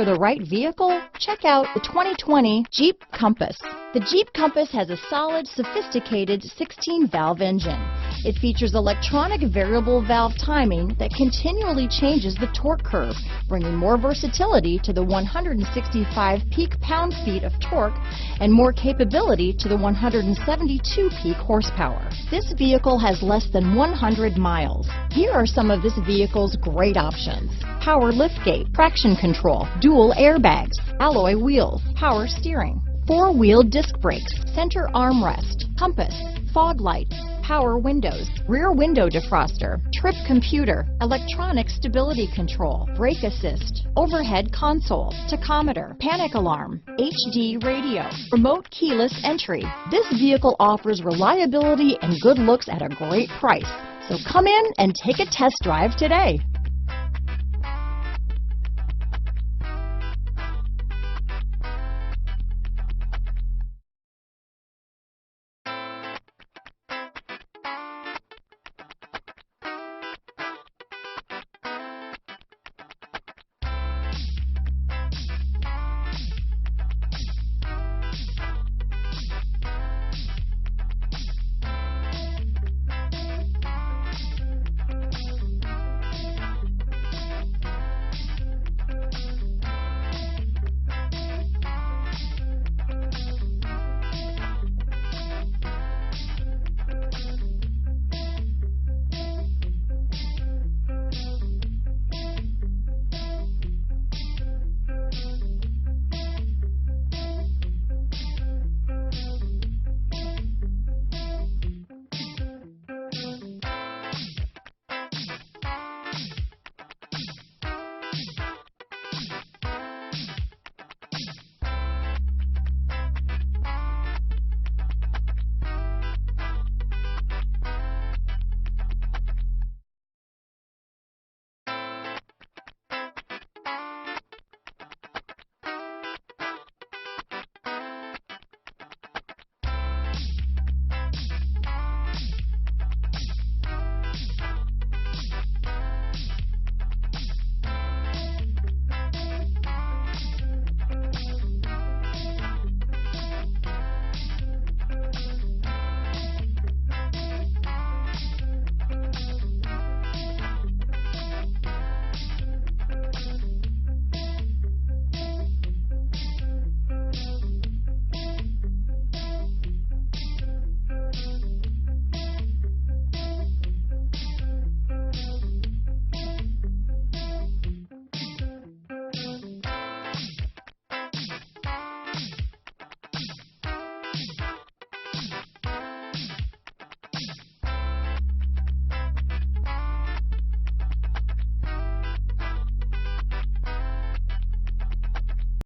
for the right vehicle? Check out the 2020 Jeep Compass. The Jeep Compass has a solid, sophisticated 16-valve engine. It features electronic variable valve timing that continually changes the torque curve, bringing more versatility to the 165 peak pound-feet of torque and more capability to the 172 peak horsepower. This vehicle has less than 100 miles. Here are some of this vehicle's great options: power liftgate, traction control, dual airbags, alloy wheels, power steering, four-wheel disc brakes, center armrest, compass, fog lights, power windows, rear window defroster, trip computer, electronic stability control, brake assist, overhead console, tachometer, panic alarm, HD radio, remote keyless entry. This vehicle offers reliability and good looks at a great price. So come in and take a test drive today.